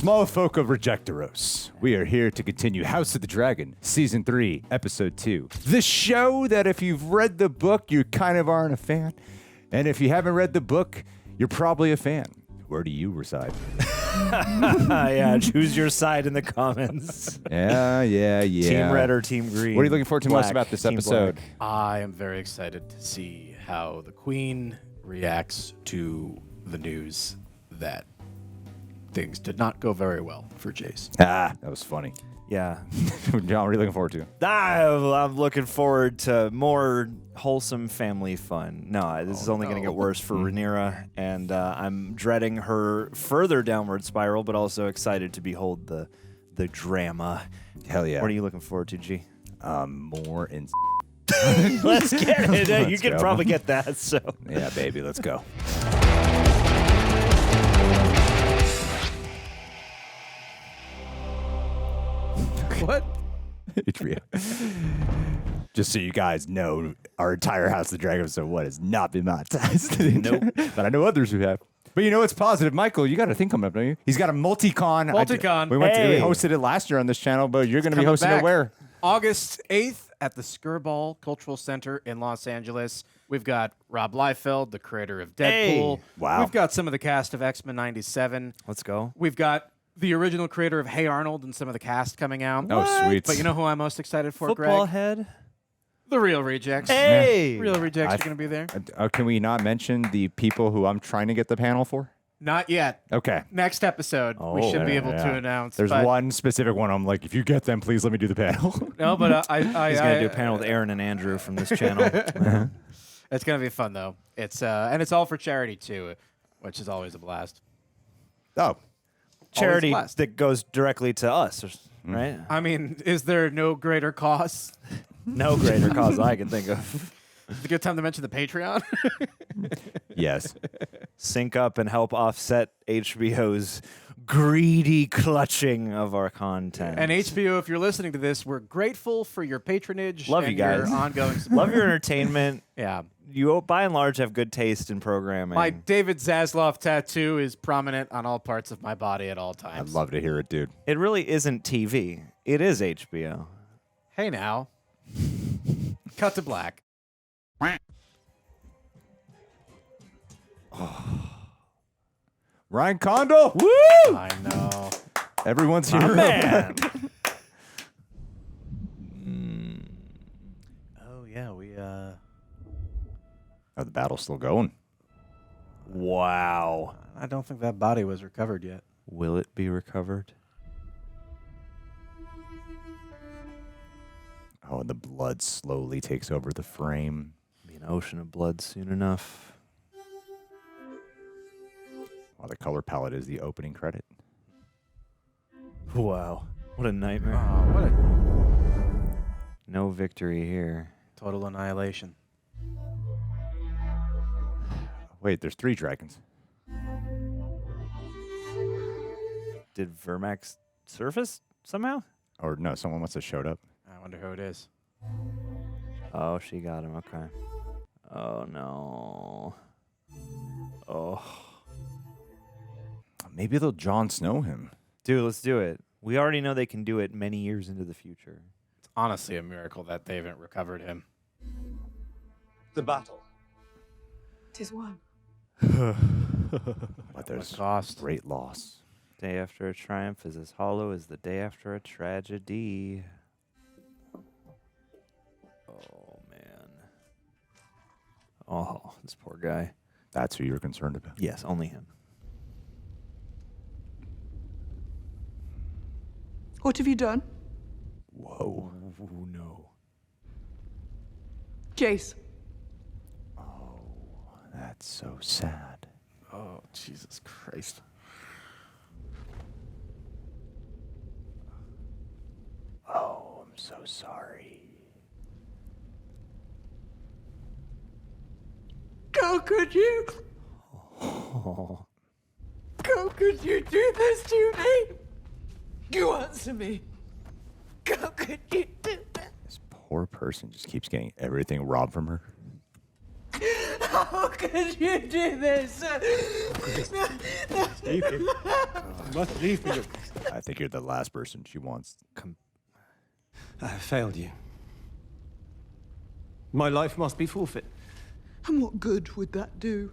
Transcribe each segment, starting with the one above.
Small folk of Rejecteros, we are here to continue House of the Dragon, Season 3, Episode 2. The show that if you've read the book, you kind of aren't a fan. And if you haven't read the book, you're probably a fan. Where do you reside? Yeah, choose your side in the comments. Yeah. Team red or team green? What are you looking forward to most about this Team episode? black. I am very excited to see how the Queen reacts to the news that things did not go very well for Jace. That was funny. Yeah. John, what are you looking forward to? I'm looking forward to more wholesome family fun. No, this is only going to get worse for Rhaenyra, and I'm dreading her further downward spiral, but also excited to behold the drama. Hell yeah. What are you looking forward to, G? More in. Let's get it. You Let's can go. probably get that. So Yeah, baby, let's go. What? HBO. Just so you guys know, our entire House of the Dragon episode 1 has not been monetized. Nope. But I know others who have. But you know what's positive? Michael, you got a thing coming up, don't you? He's got a multi-con. Multi-con. We hosted it last year on this channel, but you're going to be hosting it where? August 8th at the Skirball Cultural Center in Los Angeles. We've got Rob Liefeld, the creator of Deadpool. Hey. Wow. We've got some of the cast of X-Men 97. let's go. We've got the original creator of Hey Arnold and some of the cast coming out. Oh, sweet. But you know who I'm most excited for, Football Greg? head. The Real Rejects. Hey. Real Rejects are going to be there. Can we not mention the people who I'm trying to get the panel for? Not yet. Okay. Next episode, we should be able to announce. There's but one specific one. I'm like, if you get them, please let me do the panel. No, but He's going to do a panel with Aaron and Andrew from this channel. It's going to be fun, though. It's and it's all for charity, too, which is always a blast. Oh. Charity blast. that goes directly to us, right? I mean, is there no greater cause? No greater cause I can think of. It's a good time to mention the Patreon. Yes. Sync up and help offset HBO's greedy clutching of our content. And HBO, if you're listening to this, we're grateful for your patronage. Love and you guys. Your ongoing support. Love your entertainment. Yeah. You, by and large, have good taste in programming. My David Zaslav tattoo is prominent on all parts of my body at all I'd times. love to hear it, dude. It really isn't TV. It is HBO. Hey, now. Cut to black. Ryan Condal. Woo! I know. Everyone's here. Man. Oh, yeah, we, Oh, the battle's still going. Wow. I don't think that body was recovered yet. Will it be recovered? Oh, and the blood slowly takes over the frame. Be an ocean of blood soon enough. Oh, the color palette is the opening credit. Wow. What a nightmare. Oh, what a No victory here. total annihilation. Wait, there's 3 dragons. Did Vermax surface somehow? Or no, someone must have showed up. I wonder who it is. Oh, she got him. Okay. Oh, no. Oh. Maybe they'll Jon Snow him. Dude, let's do it. We already know they can do it many years into the future. It's honestly a miracle that they haven't recovered him. The battle. 'Tis won. But there's cost. great loss. Day after a triumph is as hollow as the day after a tragedy. Oh, man. Oh, this poor guy. That's who you're concerned about. Yes, only him. What have you done? Whoa. Oh, no. Jace. That's so sad. Oh, Jesus Christ. Oh, I'm so sorry. How could you? Oh. How could you do this to me? You answer me. How could you do this? This poor person just keeps getting everything robbed from her. How could you do this? Leave him. You must leave me. I think you're the last person she wants. I have failed you. My life must be forfeit. And what good would that do?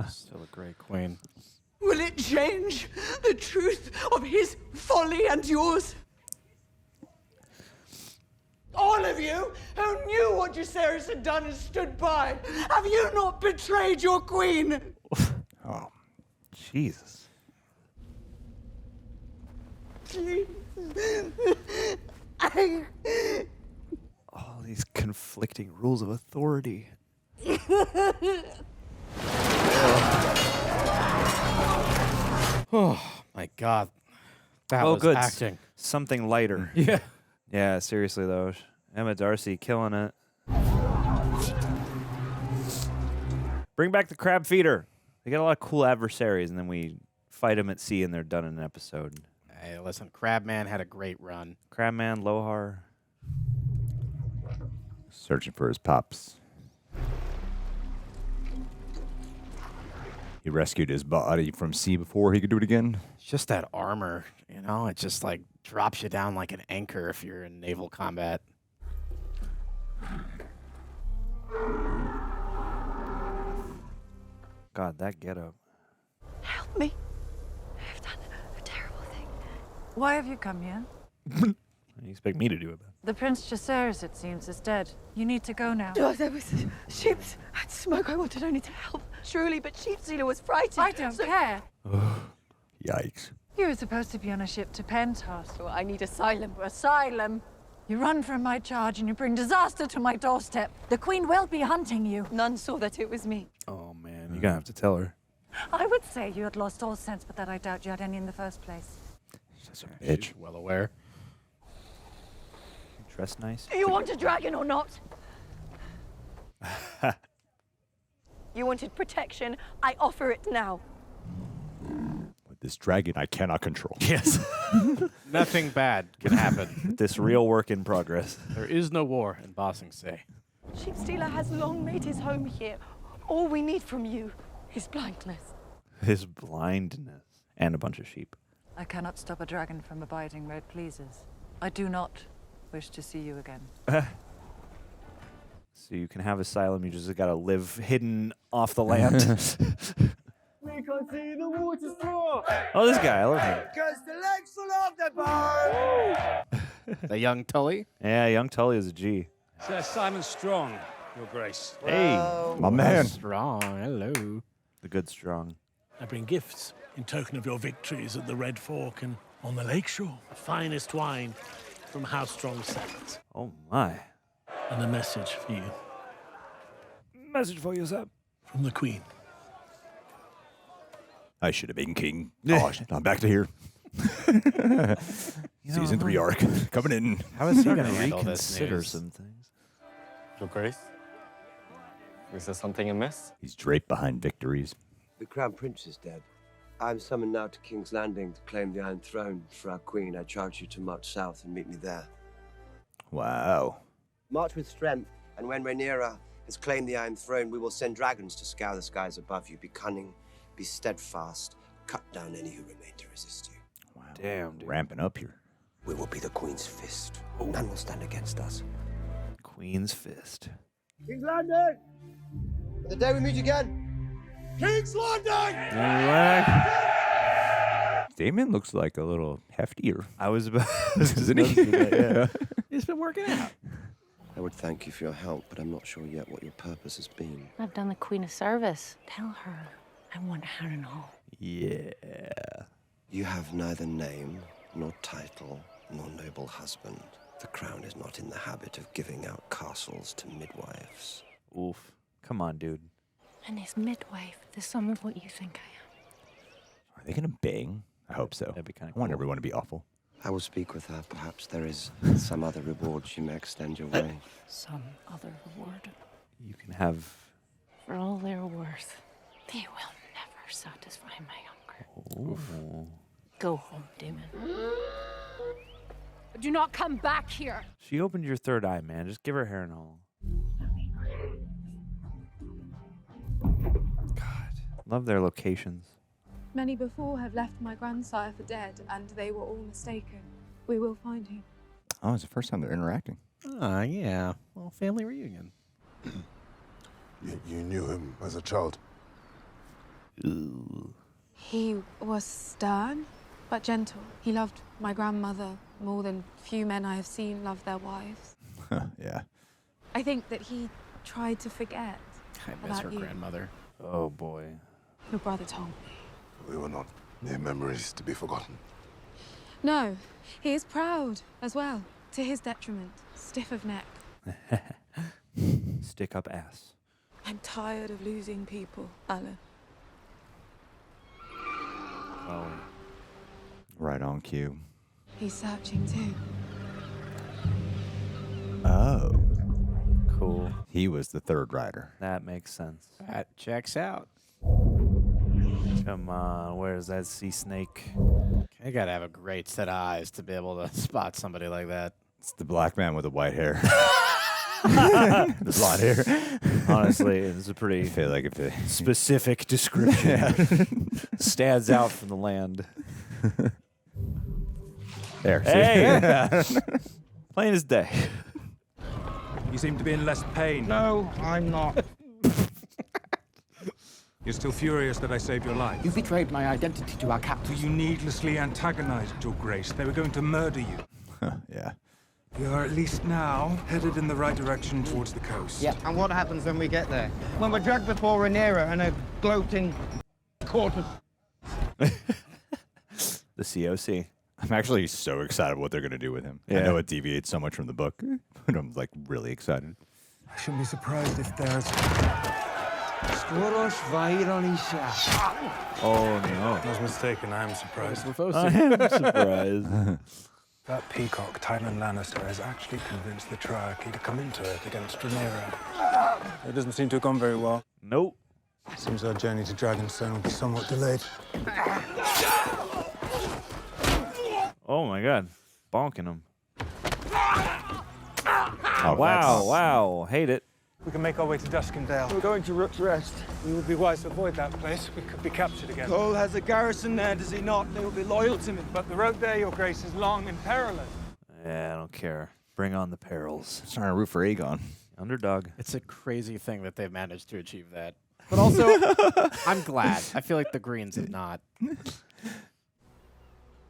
Still a great queen. Will it change the truth of his folly and yours? All of you who knew what Jacaerys had done and stood by, have you not betrayed your queen? Oh, Jesus. Please. All these conflicting rules of authority. Oh my God, that was good. acting. Something lighter. Yeah. Yeah, seriously though. Emma Darcy killing it. Bring back the crab feeder. They got a lot of cool adversaries, and then we fight them at sea, and they're done in an episode. Hey, listen, Crabman had a great run. Crabman, Lohar. Searching for his pops. He rescued his body from sea before he could do it again. It's just that armor, you know? It just like drops you down like an anchor if you're in naval combat. God, that getup. Help me. I've done a terrible thing. Why have you come here? You expect me to do it? The Prince Jacaerys, it seems, is dead. You need to go now. Oh, there was ships and smoke. I wanted only to help, truly, but Sheepstealer was frightened. I don't care. Yikes. You were supposed to be on a ship to Pentos. So I need asylum. Asylum. You run from my charge and you bring disaster to my doorstep. The Queen will be hunting you. None saw that it was me. Oh, man. You're going to have to tell her. I would say you had lost all sense, but that I doubt you had any in the first place. Such a bitch. She's well aware. Dress nice. Do you want a dragon or not? You wanted protection. I offer it now. With this dragon I cannot control. Yes. Nothing bad can happen. This real work in progress. There is no war in Bossing Say. Sheepstealer has long made his home here. All we need from you is blindness. His blindness. And a bunch of sheep. I cannot stop a dragon from abiding where it pleases. I do not wish to see you again. So you can have asylum, you just gotta live hidden off the land. We can't see the water straw. Oh, this guy, I love him. Because the legs fall off the bar. The young Tully? Yeah, young Tully is a G. Sir Simon Strong, Your Grace. Hey, My man. Strong, hello. the good strong. I bring gifts in token of your victories at the Red Fork and on the lakeshore. The finest wine from House Strong Cellars. Oh my. And a message for you Message for you, sir. from the Queen. I should have been king. Oh, shit, I'm back to here. Season 3 arc coming in. How is he Starting gonna to handle this reconsider news. some things? Your Grace? Is there something amiss? He's draped behind victories. The Crown Prince is dead. I am summoned now to King's Landing to claim the Iron Throne for our Queen. I charge you to march south and meet me there. Wow. March with strength, and when Rhaenyra has claimed the Iron Throne, we will send dragons to scour the skies above you. Be cunning, be steadfast, cut down any who remain to resist you. Wow. Damn, dude. Ramping up here. We will be the Queen's fist. None will stand against us. Queen's fist. King's Landing. The day we meet again. King's Landing. Daemon looks like a little heftier. I was about Isn't he? yeah. It's been working out. I would thank you for your help, but I'm not sure yet what your purpose has been. I've done the Queen a service. Tell her I want Harrenhal. Yeah. You have neither name, nor title, nor noble husband. The crown is not in the habit of giving out castles to midwives. Oof. Come on, dude. And is midwife the sum of what you think I am? Are they gonna bang? I hope so. That'd be kinda I want cool. everyone to be awful. I will speak with her. Perhaps there is some other reward she may extend your way. Some other reward. You can have. For all their worth, they will never satisfy my hunger. Ooh. Go home, Daemon. Do not come back here. She opened your third eye, man. Just give her hair and all. Love their locations. Many before have left my grandsire for dead, and they were all mistaken. We will find him. Oh, it's the first time they're interacting. Yeah. Well, family reunion. You knew him as a child? Ooh. He was stern, but gentle. He loved my grandmother more than few men I have seen love their wives. Yeah. I think that he tried to forget I miss about her you. grandmother. Oh boy. Your brother told me. We were not mere memories to be forgotten. No, he is proud as well, to his detriment. Stiff of neck. Stick up ass. I'm tired of losing people, Alan. Oh. Right on cue. He's searching too. Oh. Cool. He was the third rider. That makes sense. That checks out. Come on, where's that sea snake? I gotta have a great set of eyes to be able to spot somebody like that. It's the black man with the white hair. The blonde hair. Honestly, it's a pretty I feel like if it, specific description. Stands out from the land. There. see? Hey! Plain as day. You seem to be in less pain. No, I'm not. You're still furious that I saved your life. You betrayed my identity to our captors. You needlessly antagonized your grace. They were going to murder you. Yeah. You are at least now headed in the right direction towards the coast. Yeah, and what happens when we get there? When we're dragged before Rhaenyra and a gloating court of... The COC. I'm actually so excited what they're going to do with him. I Yeah. know it deviates so much from the book, but I'm like really excited. I shouldn't be surprised if there's... Oh no. I was mistaken. I am surprised. I am surprised. That peacock, Tywin Lannister, has actually convinced the Triarchy to come into it against Rhaenyra. It doesn't seem to have gone very well. Nope. Seems our journey to Dragonstone will be somewhat delayed. Oh my god. Bonking him. Oh, Wow, wow. Hate it. We can make our way to Duskendale. We're going to Rook's Rest. We would be wise to avoid that place. We could be captured again. Cole has a garrison there, does he not? They will be loyal to me. But the road there, Your Grace, is long and perilous. Yeah, I don't care. Bring on the perils. Starting to root for Aegon. Underdog. It's a crazy thing that they've managed to achieve that. But also, I'm glad. I feel like the Greens have not.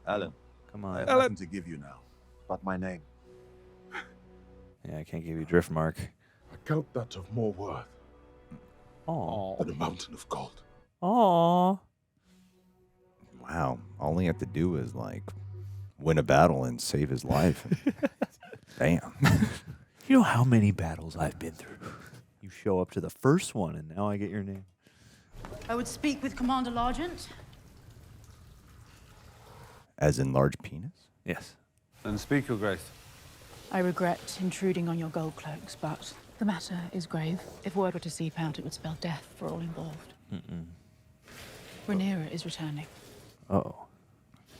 Alan. Come I on. have nothing to give you now, but my name. Yeah, I can't give you Driftmark. I count that of more worth Aw. than a mountain of gold. Aw. Wow. All he had to do was like win a battle and save his life. Damn. You know how many battles I've been through? You show up to the first one, and now I get your name. I would speak with Commander Largent. As in large penis? Yes. And speak, Your Grace. I regret intruding on your gold cloaks, but the matter is grave. If word were to seep out, it would spell death for all involved. Rhaenyra is returning. Uh-oh.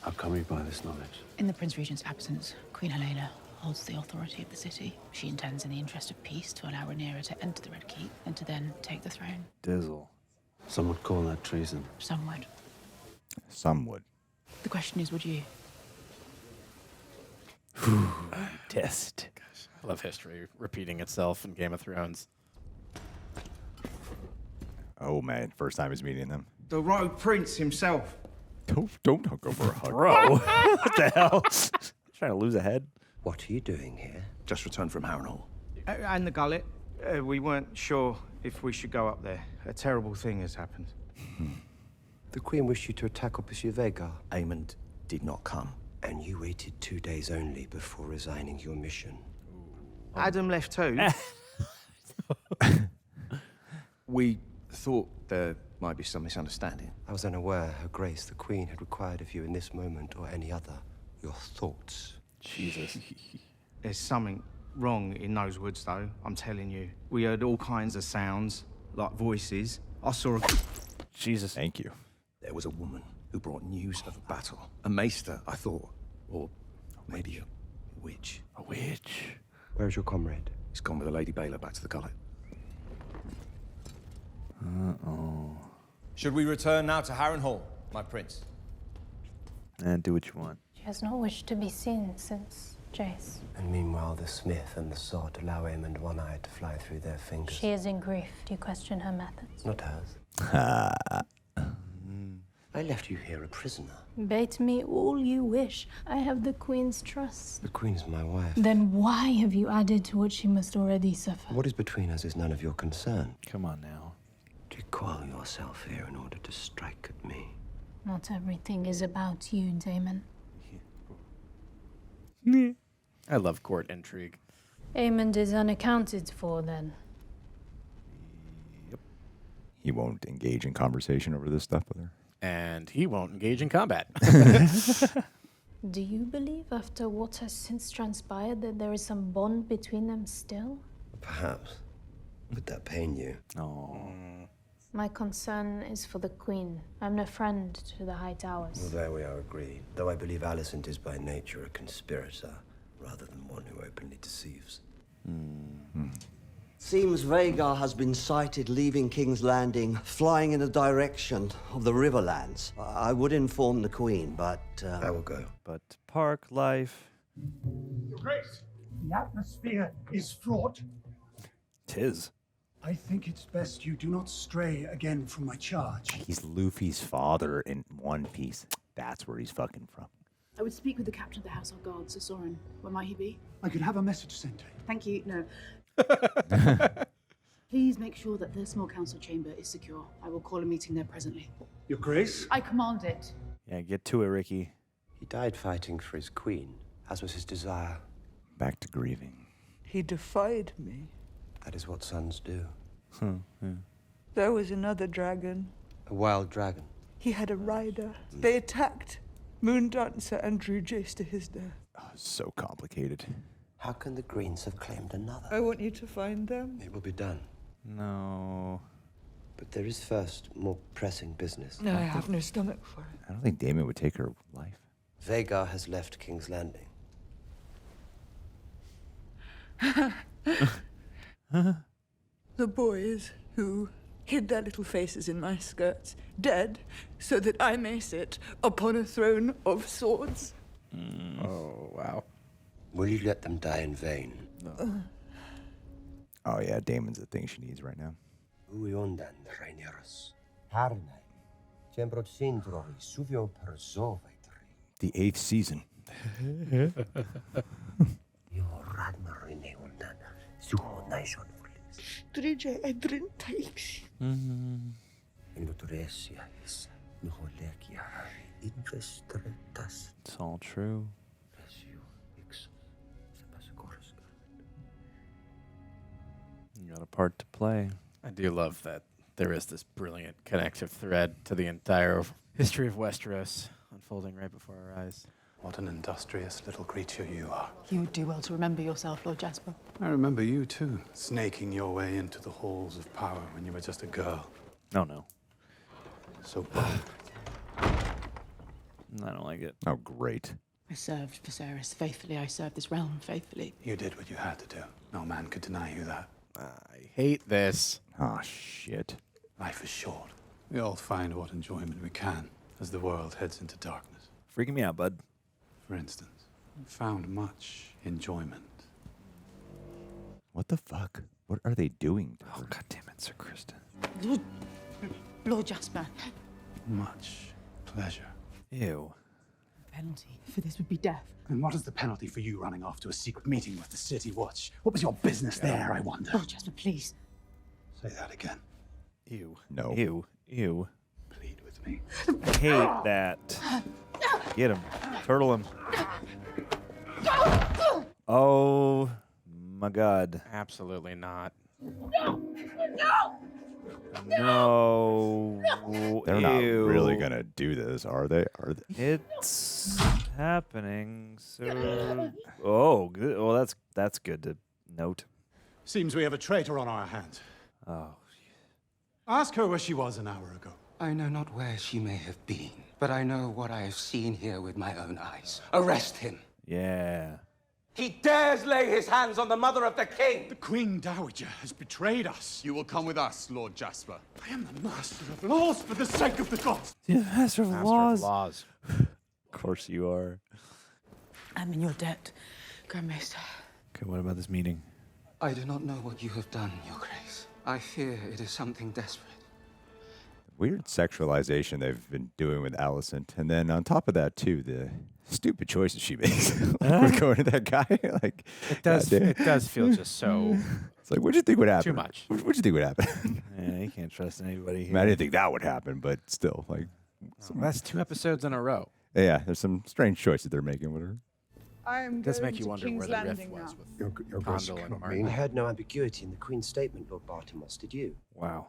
How come you by this knowledge? In the Prince Regent's absence, Queen Helena holds the authority of the city. She intends, in the interest of peace, to allow Rhaenyra to enter the Red Keep and to then take the throne. Dizzle. Some would call that treason. Some would. Some would. The question is, would you? Test. Gosh, I love history repeating itself in Game of Thrones. Oh man, first time he's meeting them. The Rogue Prince himself. Don't go for a hug. Bro. What the hell? Trying to lose a head? What are you doing here? Just returned from Harrenhal. And the Gullet. We weren't sure if we should go up there. A terrible thing has happened. The Queen wished you to attack or pursue Vhagar, Aemond did not come. and you waited 2 days only before resigning your mission. Adam left too. We thought there might be some misunderstanding. I was unaware Her Grace the Queen had required of you in this moment or any other your thoughts. Jesus. There's something wrong in those woods, though, I'm telling you. We heard all kinds of sounds, like voices. I saw a... Jesus. Thank you. There was a woman who brought news of a battle. A maester, I thought. Or maybe a witch. A witch? Where's your comrade? He's gone with the Lady Baylor back to the Gullet. Uh-oh. Should we return now to Harrenhal, my prince? And do what you want. She has not wished to be seen since Jace. And meanwhile, the smith and the sot allow Aemond One-Eye to fly through their fingers. She is in grief. Do you question her methods? Not hers. I left you here a prisoner. Bait me all you wish. I have the Queen's trust. The Queen's my wife. Then why have you added to what she must already suffer? What is between us is none of your concern. Come on now. Do you coil yourself here in order to strike at me? Not everything is about you, Daemon. I love court intrigue. Aemond is unaccounted for, then. He won't engage in conversation over this stuff with her. And he won't engage in combat. Do you believe, after what has since transpired, that there is some bond between them still? Perhaps. Would that pain you? Oh. My concern is for the Queen. I'm no friend to the Hightowers. Well, there we are agreed. Though I believe Alicent is by nature a conspirator, rather than one who openly deceives. Seems Vhagar has been sighted leaving King's Landing, flying in the direction of the Riverlands. I would inform the Queen, but... I will go. But park life... Your Grace, the atmosphere is fraught. 'Tis. I think it's best you do not stray again from my charge. He's Luffy's father in One Piece. That's where he's fucking from. I would speak with the captain of the Household Guards, Sir Soren. Where might he be? I could have a message sent to him. Thank you. No. Please make sure that the small council chamber is secure. I will call a meeting there presently. Your Grace? I command it. Yeah, get to it, Ricky. He died fighting for his queen, as was his desire. Back to grieving. He defied me. That is what sons do. There was another dragon. A wild dragon. He had a rider. They attacked Moondancer and drew Jace to his death. Oh, so complicated. How can the Greens have claimed another? I want you to find them. It will be done. No. But there is first more pressing business. No, I have no stomach for it. I don't think Daemon would take her life. Vhagar has left King's Landing. The boys who hid their little faces in my skirts, dead, so that I may sit upon a throne of swords. Oh, wow. Will you let them die in vain? No. Oh, yeah, Daemon's the thing she needs right now. Uiondan Rhaenyra. Harnai. Tembrot sindroi suvio perzovetri. The 8th season. Yo Ragnar Reneundan. Suho naishon volis. Strige edrin taiksi. Inuturesia is. Nuholekia hari investretas. It's all true. You got a part to play. I do love that there is this brilliant connective thread to the entire history of Westeros unfolding right before our eyes. What an industrious little creature you are. You would do well to remember yourself, Lord Jasper. I remember you too, snaking your way into the halls of power when you were just a girl. Oh, no. So bold. I don't like it. Oh, great. I served Viserys faithfully. I served this realm faithfully. You did what you had to do. No man could deny you that. I hate this. Oh, shit. Life is short. We all find what enjoyment we can as the world heads into darkness. Freaking me out, bud. For instance, I found much enjoyment. What the fuck? What are they doing to her? Oh, God damn it, Ser Criston. Lord Jasper. Much pleasure. Ew. The penalty for this would be death. And what is the penalty for you running off to a secret meeting with the City Watch? What was your business there, I wonder? Lord Jasper, please. Say that again. Ew. No. Ew. Ew. Plead with me. I hate that. Get him. Turtle him. Oh, my God. Absolutely not. No. They're Ew. not really gonna do this, are they? It's happening. So. Oh, good. Well, that's good to note. Seems we have a traitor on our hands. Oh. Ask her where she was an hour ago. I know not where she may have been, but I know what I have seen here with my own eyes. Arrest him. Yeah. He dares lay his hands on the mother of the king! The Queen Dowager has betrayed us. You will come with us, Lord Jasper. I am the master of laws for the sake of the gods. The master of Laws. Of course you are. I'm in your debt, Grand Maester. Okay, what about this meeting? I do not know what you have done, Your Grace. I fear it is something desperate. Weird sexualization they've been doing with Alicent. And then on top of that, too, the stupid choices she makes. We're going to that guy. Like, It does feel just so. It's like, what'd you think would happen? Too much. What'd you think would happen? Yeah, you can't trust anybody I here. mean, I didn't think that would happen, but still, like. That's 2 episodes in a row. Yeah, there's some strange choices they're making with her. I am Does going make you to wonder King's where the riff Landing was now. with Your Grace Condal and cannot Martin. mean. I heard no ambiguity in the Queen's statement, Lord Bartimos, did you? Wow.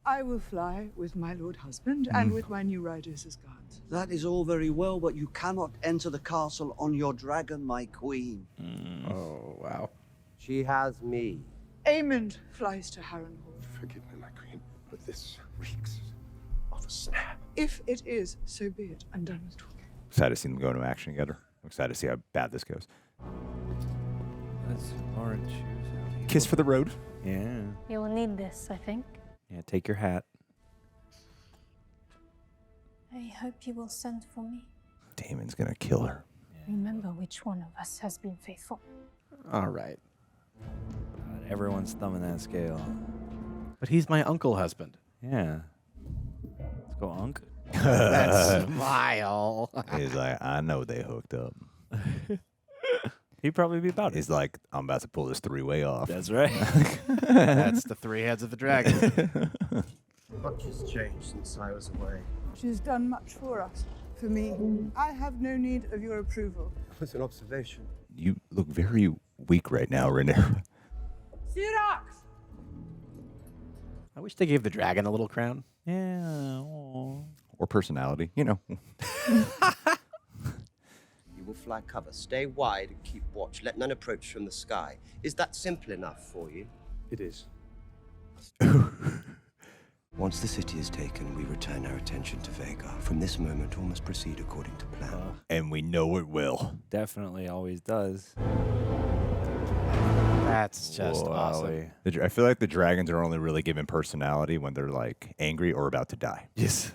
I will fly with my lord husband and with my new riders as guards. That is all very well, but you cannot enter the castle on your dragon, my queen. Oh, wow. She has me. Aemond flies to Harrenhal. Forgive me, my queen, but this reeks of a snap. If it is, so be it. I'm done with talking. Excited to see them go into action together. I'm excited to see how bad this goes. That's orange shoes. Kiss for the road. Yeah. You will need this, I think. Yeah, take your hat. I hope you will send for me. Daemon's gonna kill her. Remember which one of us has been faithful. All right. God, everyone's thumbing that scale. But he's my uncle husband. Yeah. Let's go, Unc. That smile. He's like, I know they hooked up. He'd probably be about it. He's like, I'm about to pull this 3-way off. That's right. That's the 3 heads of the dragon. Much has changed since I was away. She's done much for us, for me. I have no need of your approval. It was an observation. You look very weak right now, Rhaenyra. Syrax! I wish they gave the dragon a little crown. Yeah. Aw. Or personality, you know. You will fly cover. Stay wide and keep watch. Let none approach from the sky. Is that simple enough for you? It is. Once the city is taken, we return our attention to Vega. From this moment, all must proceed according to plan. And we know it will. Definitely always does. That's just awesome. I feel like the dragons are only really given personality when they're like angry or about to die. Yes.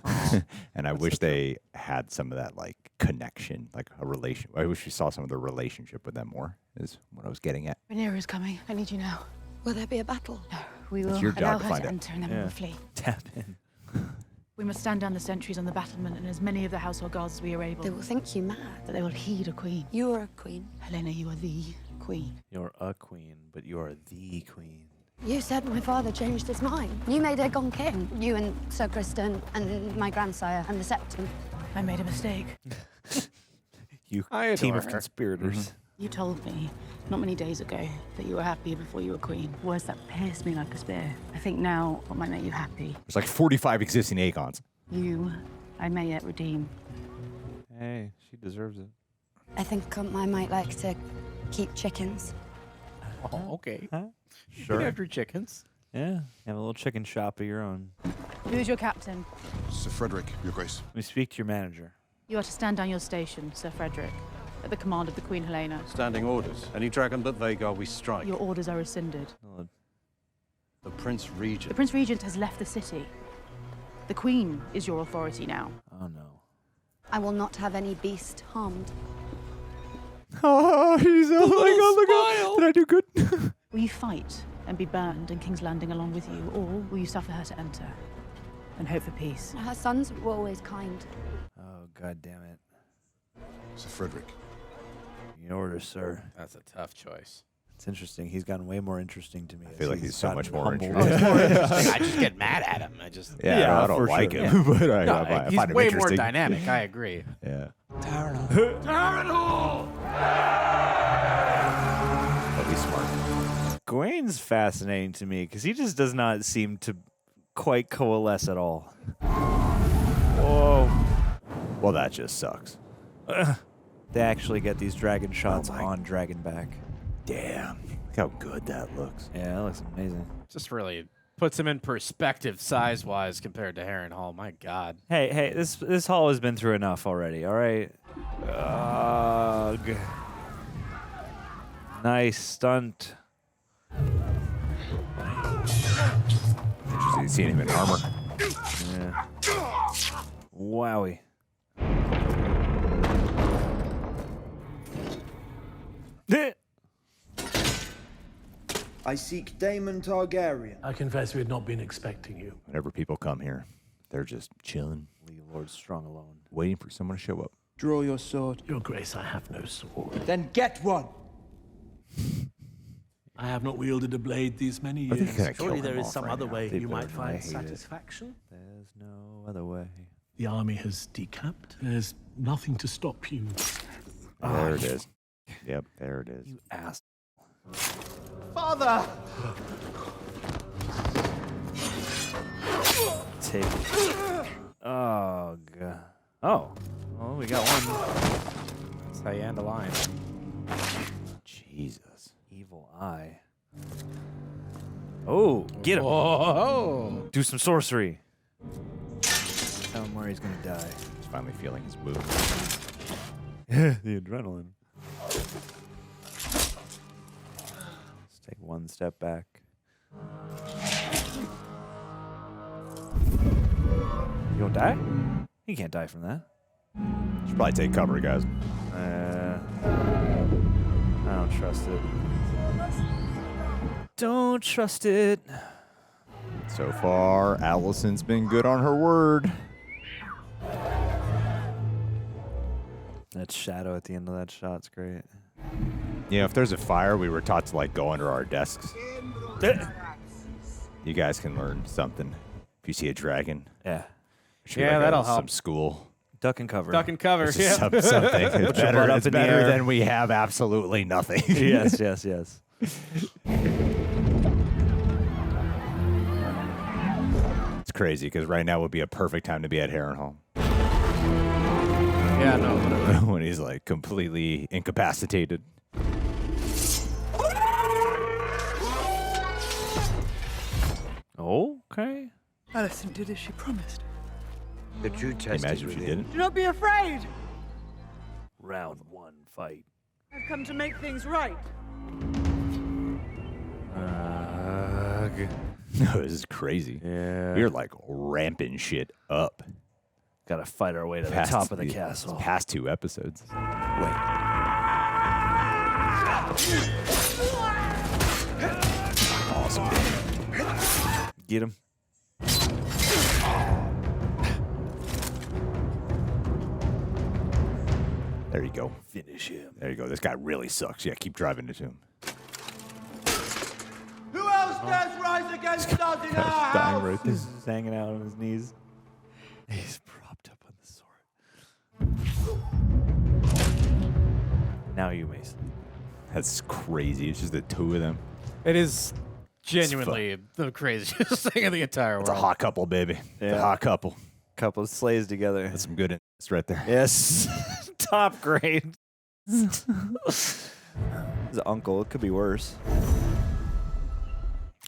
And I wish they had some of that like connection, like a relation. I wish we saw some of the relationship with them more, is what I was getting at. Rhaenyra is coming. I need you now. Will there be a battle? No, we will It's your allow job to her find to out. enter and then we will flee. Tap in. We must stand down the sentries on the battlement and as many of the household guards as we are able. They will think you mad. But they will heed a queen. You are a queen. Helena, you are the queen. You're a queen, but you're the queen. You said my father changed his mind. You made Aegon king. You and Ser Criston and my grandsire and the Septon. I made a mistake. You I team adore of her. conspirators. You told me not many days ago that you were happy before you were queen. Words that pierced me like a spear. I think now what might make you happy. There's like 45 existing Aegons. You, I may yet redeem. Hey, she deserves it. I think I might like to keep chickens. Oh, okay. You Sure. can have your chickens. Yeah, have a little chicken shop of your own. Who's your captain? Sir Frederick, Your Grace. Let me speak to your manager. You are to stand down your station, Sir Frederick, at the command of the Queen Helena. Standing orders. Any dragon but Vhagar we strike. Your orders are rescinded. The Prince Regent. The Prince Regent has left the city. The Queen is your authority now. Oh no. I will not have any beast harmed. Oh, he's oh my god, look at did I do good? Will you fight and be burned in King's Landing along with you, or will you suffer her to enter and hope for peace? Her sons were always kind. Oh, god damn it. Sir Frederick. Your orders, sir. That's a tough choice. It's interesting. He's gotten way more interesting to me. I feel like he's so much more humbled. interesting. More interesting. I just get mad at him. I just Yeah, I don't for like sure. him, but I, No, I he's find him way more interesting. dynamic. I agree. Yeah. Tyranol! But he's smart. Gawain's fascinating to me because he just does not seem to quite coalesce at all. Whoa. Well, that just sucks. They actually get these dragon shots on Dragonback. Damn. Look how good that looks. Yeah, that looks amazing. Just really puts him in perspective size-wise compared to Harrenhal. My God. Hey, this hall has been through enough already, all right? Ugh. Nice stunt. Interesting seeing him in armor. Yeah. Wowie. I seek Daemon Targaryen. I confess we had not been expecting you. Whenever people come here, they're just chilling, Leave Lord Strong alone. waiting for someone to show up. Draw your sword. Your Grace, I have no sword. Then get one. I have not wielded a blade these many I think years. I kill Surely him there is off some right other now. way They you might better. I find hate it. satisfaction. There's no other way. The army has decamped. There's nothing to stop you. There it is. Yep, there it is. You ass. Father! Take. Oh, God. Oh. Oh, we got one. That's how you end a line. Jesus. Evil eye. Oh, get him. Whoa. Do some sorcery. Tell him where he's going to die. He's finally feeling his wound. The adrenaline. Let's take one step back. You don't die? You can't die from that. Should probably take cover, guys. I don't trust it. Don't trust it. So far, Alicent's been good on her word. That shadow at the end of that shot's great. Yeah, if there's a fire, we were taught to like go under our desks. You guys can learn something. If you see a dragon, Yeah. should be Yeah, like that'll some help. school. Duck and cover. Duck and cover. It's Yeah. just something. It's Put your butt better, up it's in the better air. than we have absolutely nothing. Yes, yes, yes. It's crazy because right now would be a perfect time to be at Harrenhal. Yeah, no, whatever. When he's like completely incapacitated. Okay. Alicent did as she promised. The true test Imagine is if she within. didn't. Do not be afraid. Round one, fight. I've come to make things right. No, this is crazy. Yeah. We're like ramping shit up. Gotta fight our way to the top of the castle. Past 2 episodes. Wait. Awesome. Get him. There you go. Finish him. There you go. This guy really sucks. Yeah, keep driving into him. Who else dares rise against us in our Dying house? right there. He's just hanging out on his knees. He's propped up on the sword. Now you may sleep. That's crazy. It's just the 2 of them. It is genuinely the craziest thing in the entire world. It's a hot couple, baby. It's a Yeah. hot couple. Couple of slays together. That's some good it's right there. Yes. Top grade. His uncle. It could be worse.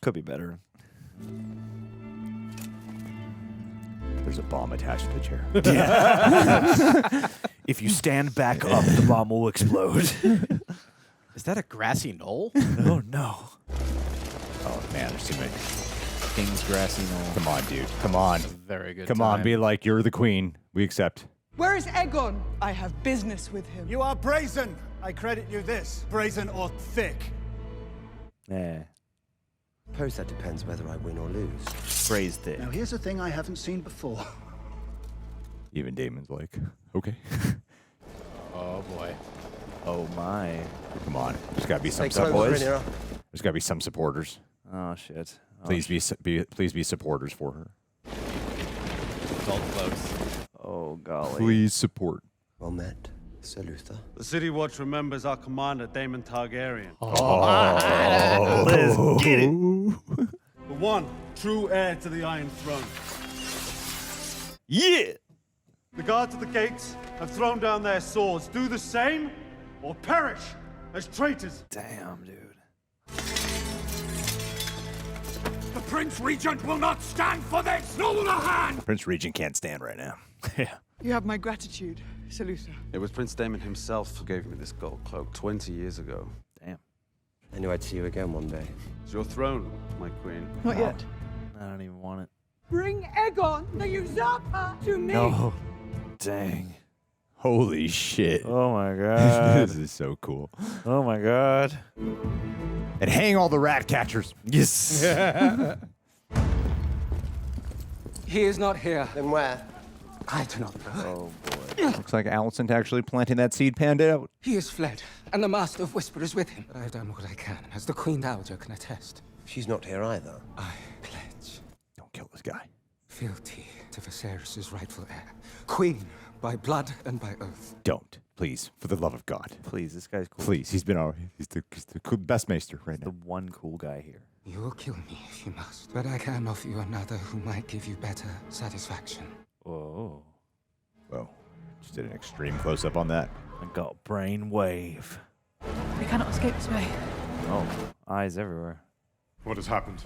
Could be better. There's a bomb attached to the chair. If you stand back up, the bomb will explode. Is that a grassy knoll? Oh, no. Oh, man, there's too many. King's grassy knoll. Come on, dude. Come on. Very good. Come on, be like, you're the queen. We accept. Where is Aegon? I have business with him. You are brazen. I credit you this. Brazen or thick. Yeah. Suppose that depends whether I win or lose. Phrase thick. Now here's a thing I haven't seen before. Even Damon's like, okay. Oh boy. Oh my. Come on. There's got to be some Take over, supporters. Rhaenyra. There's got to be some supporters. Oh shit. Oh, Please please be supporters for her. It's all close. Oh golly. Please support. Well met, Sir Luther. The City Watch remembers our commander, Daemon Targaryen. Liz, get it. The one true heir to the Iron Throne. Yeah. The guards at the gates have thrown down their swords. Do the same or perish as traitors. Damn, dude. The Prince Regent will not stand for this! Not with a hand! Prince Regent can't stand right now. Yeah. You have my gratitude, Sir Luther. It was Prince Daemon himself who gave me this gold cloak 20 years ago. Damn. I knew I'd see you again one day. It's your throne, my queen. Not yet. I don't even want it. Bring Aegon, the usurper, to me. No. Dang. Holy shit. Oh my god. This is so cool. Oh my god. And hang all the rat catchers. Yes. He is not here. Then where? I do not know. Oh boy. Looks like Alicent actually planting that seed panned out. He is fled, and the Master of Whisper is with him. But I have done what I can, as the Queen Dowager can attest. She's not here either. I pledge Don't kill this guy. fealty to Viserys' rightful heir. Queen, by blood and by oath. Don't. Please. For the love of God. Please, this guy's cool. Please. He's the best maester right now. The one cool guy here. You will kill me if you must, but I can offer you another who might give you better satisfaction. Whoa. Whoa. Just did an extreme close-up on that. I got brain wave. We cannot escape this way. Oh, eyes everywhere. What has happened?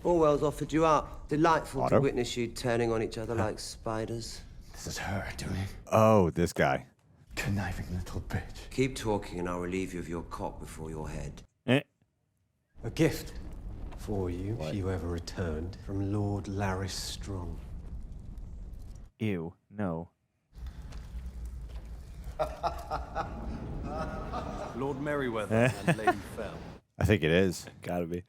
Orwell's offered you up. Delightful Otto? to witness you turning on each other like spiders. This is her doing. Oh, this guy. Conniving little bitch. Keep talking and I'll relieve you of your cock before your head. A gift for you if you ever returned from Lord Larys Strong. Ew. No. Lord Merryweather and Lady Fell. I think it is. Gotta be.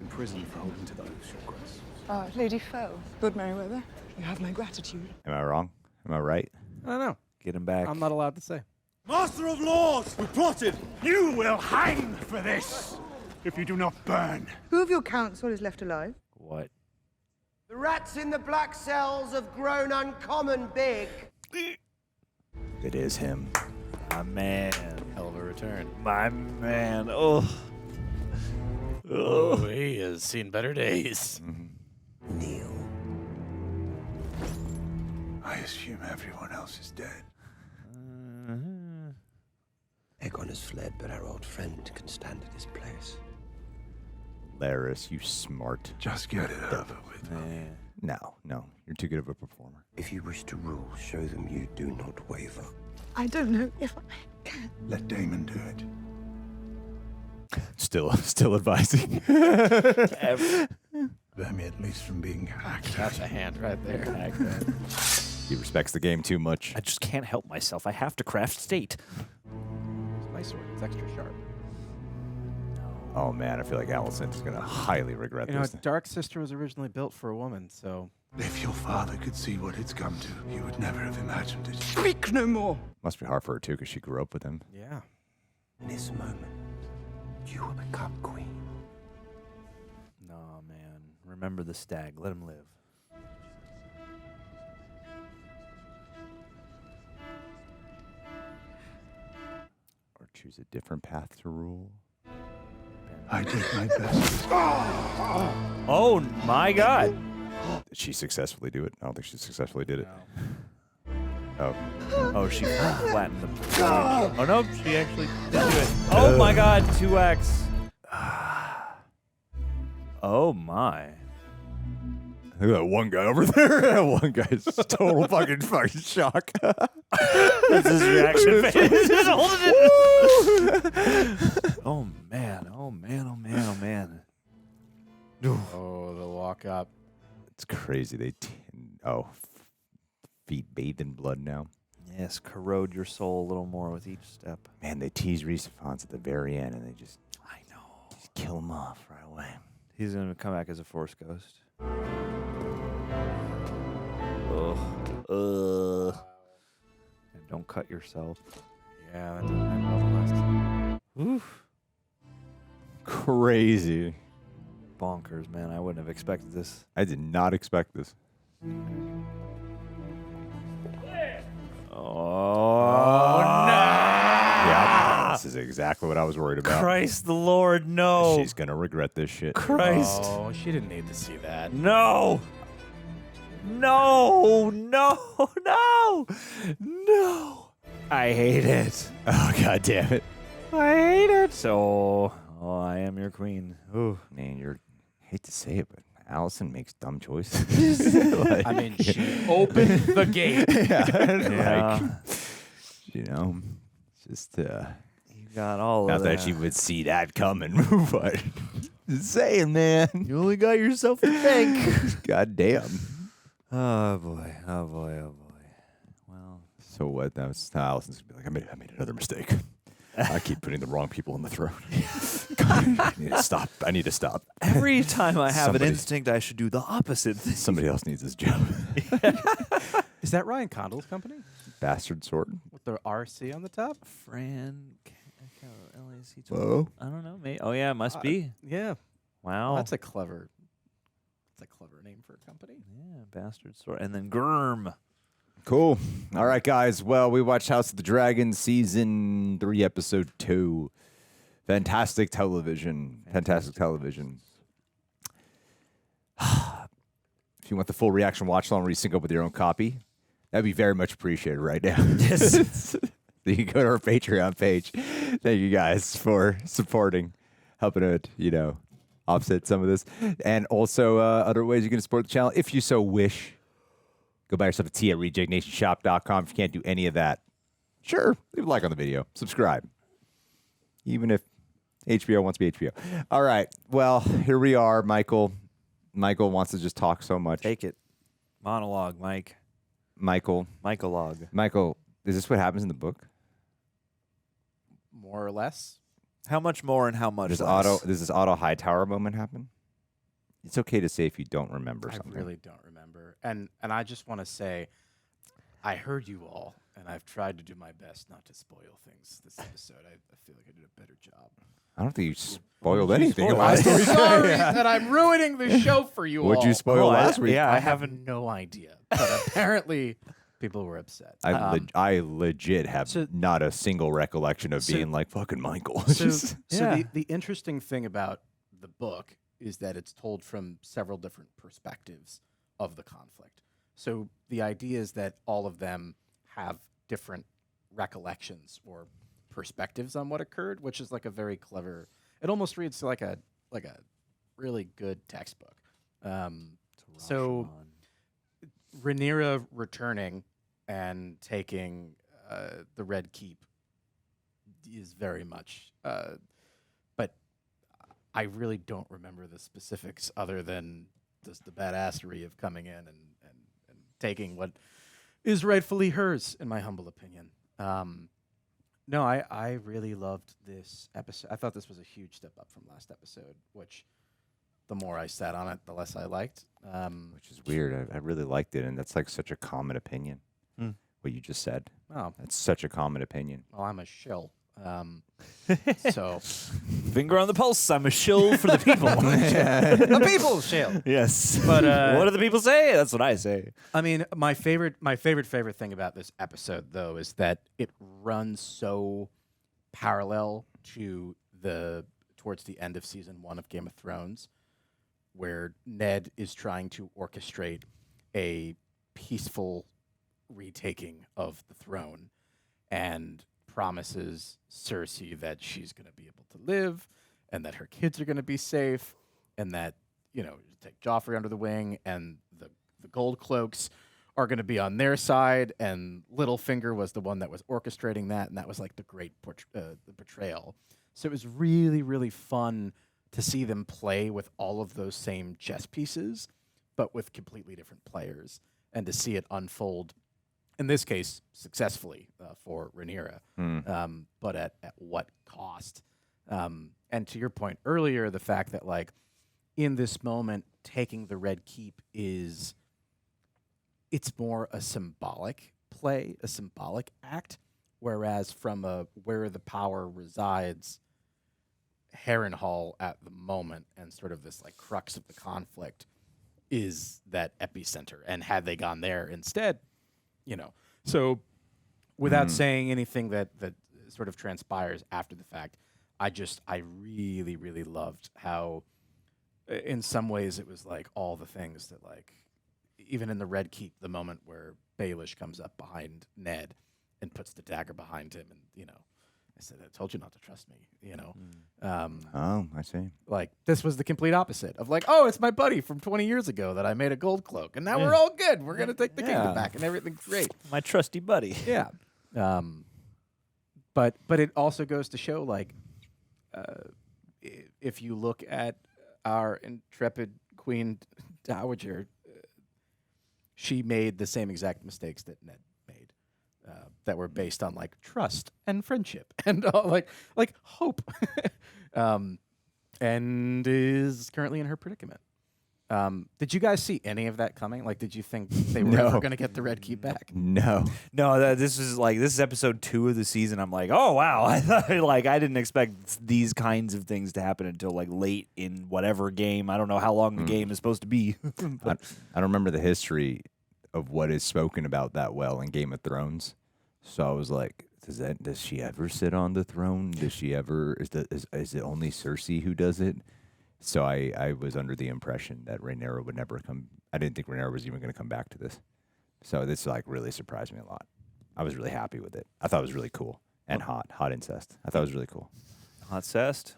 Imprisoned for holding to the oath, Your Grace. Ah, Lady Fell. Lord Merryweather, you have my gratitude. Am I wrong? Am I right? I don't know. Get him back. I'm not allowed to say. Master of Laws, we plotted. You will hang for this if you do not burn. Who of your council is left alive? What? The rats in the black cells have grown uncommon big. It is him. My man. Hell of a return. My man. Oh. Oh, he has seen better days. Kneel. I assume everyone else is dead. Aegon has fled, but our old friend can stand in his place. Larys, you smart. Just get it over with. No. You're too good of a performer. If you wish to rule, show them you do not waver. I don't know if I can. Let Daemon do it. Still advising. Spare me at least from being hacked. That's a hand right there. He respects the game too much. I just can't help myself. I have to craft state. It's my sword. It's extra sharp. Oh man, I feel like Alicent is gonna highly regret You know, this. Dark Sister was originally built for a woman, so. If your father could see what it's come to, you would never have imagined it. Speak no more. Must be hard for her too, because she grew up with him. Yeah. In this moment, you will become queen. Nah, man. Remember the stag. Let him live. Or choose a different path to rule. I did my best. Oh my god. Did she successfully do it? I don't think she successfully did it. No. Oh. Oh, she flattened them. Oh no, she actually did do it. Oh my god, 2x. Oh my. Look at that one guy over there. That one guy's total fucking shock. That's his reaction face. Just holding it. Oh man, oh man, oh man, oh man. Oh, the walk up. It's crazy. Feet bathed in blood now. Yes, corrode your soul a little more with each step. Man, they tease Response at the very end, and they just kill him off right away. He's gonna come back as a Force ghost. Ugh. And don't cut yourself. Yeah, that doesn't end well for last time. Oof. Crazy. Bonkers, man. I wouldn't have expected this. I did not expect this. Oh, no! Yeah, this is exactly what I was worried about. Christ the Lord, no! She's gonna regret this shit. Christ! Oh, she didn't need to see that. No! No! No! No! No! I hate it. Oh, god damn it. I hate it. So, I am your queen. Ooh. Man, hate to say it, but Alicent makes dumb choices. Like, I mean, she opened the gate. Yeah. Yeah. Like, you know, just You Got all Not of that you would see that coming, but just saying, man. You only got yourself to thank. God damn. Oh boy. Oh boy. Oh boy. Well. So what? Now Alison's gonna be like, I made another mistake. I keep putting the wrong people on the throne. God, I need to stop. I need to stop. Every time I have Somebody- an instinct, I should do the opposite thing. Somebody else needs this job. Is that Ryan Condal's company Bastard sword. with the RC on the top? LAC. Whoa. I don't know. Maybe. Oh yeah, it must be. Yeah. Wow. Well, that's a clever name for a company. Yeah, bastard sword. And then Gurm. Cool. All right, guys. Well, we watched House of the Dragon season 3, episode 2. Fantastic television. Fantastic television. If you want the full reaction watch along where you sync up with your own copy, that'd be very much appreciated right now. Yes. You can go to our Patreon page. Thank you guys for supporting, helping it, offset some of this. And also other ways you can support the channel if you so wish. Go buy yourself a tea at rejectnationshop.com. If you can't do any of that, sure, leave a like on the video. Subscribe. Even if HBO wants to be HBO. All right. Well, here we are, Michael. Michael wants to just talk so much. Take it. Monologue, Mike. Michael. Michael-log. Michael, is this what happens in the book? More or less. How much more and how much Does less? this Otto Hightower moment happen? It's okay to say if you don't remember something. I really don't remember. And I just want to say, I heard you all, and I've tried to do my best not to spoil things this episode. I feel like I did a better job. I don't think you spoiled anything. I'm sorry that I'm ruining the show for you all. What'd you spoil last week? Yeah, I have no idea. But apparently, people were upset. I legit have not a single recollection of being like fucking Michael. The interesting thing about the book is that it's told from several different perspectives of the conflict. So the idea is that all of them have different recollections or perspectives on what occurred, which is like a very clever. It almost reads like a really good textbook. So Rhaenyra returning and taking the Red Keep is very much, but I really don't remember the specifics other than just the badassery of coming in and taking what is rightfully hers, in my humble opinion. No, I really loved this episode. I thought this was a huge step up from last episode, which the more I sat on it, the less I liked. Which is weird. I really liked it, and that's like such a common opinion. What you just said. Oh. That's such a common opinion. Well, I'm a shill. So, finger on the pulse. I'm a shill for the people. The people's shill. Yes. But what do the people say? That's what I say. I mean, my favorite thing about this episode, though, is that it runs so parallel to towards the end of season 1 of Game of Thrones, where Ned is trying to orchestrate a peaceful retaking of the throne and promises Cersei that she's going to be able to live and that her kids are going to be safe and that, take Joffrey under the wing and the Gold Cloaks are going to be on their side, and Littlefinger was the one that was orchestrating that, and that was like the great the betrayal. So it was really, really fun to see them play with all of those same chess pieces, but with completely different players, and to see it unfold, in this case, successfully for Rhaenyra, but at what cost? And to your point earlier, the fact that, like, in this moment, taking the Red Keep it's more a symbolic play, a symbolic act, whereas from where the power resides, Harrenhal at the moment and sort of this like crux of the conflict is that epicenter. And had they gone there instead, so without saying anything that sort of transpires after the fact, I really, really loved how in some ways it was like all the things that, like, even in the Red Keep, the moment where Baelish comes up behind Ned and puts the dagger behind him, and I said, I told you not to trust me, Oh, I see. Like, this was the complete opposite of like, oh, it's my buddy from 20 years ago that I made a gold cloak, and now we're all good. We're going to take the kingdom back, and everything's great. My trusty buddy. Yeah. But it also goes to show, like, if you look at our intrepid Queen Dowager, she made the same exact mistakes that Ned made, that were based on like trust and friendship and like hope, and is currently in her predicament. Did you guys see any of that coming? Like, did you think they were ever going to get the Red Keep back? No. This is episode 2 of the season. I'm like, oh wow, I thought, like, I didn't expect these kinds of things to happen until like late in whatever game. I don't know how long the game is supposed to be. I don't remember the history of what is spoken about that well in Game of Thrones, so I was like, does she ever sit on the throne? Does she ever? Is it only Cersei who does it? So I was under the impression that Rhaenyra would never come. I didn't think Rhaenyra was even going to come back to this. So this like really surprised me a lot. I was really happy with it. I thought it was really cool and hot incest. I thought it was really cool. Hot cest,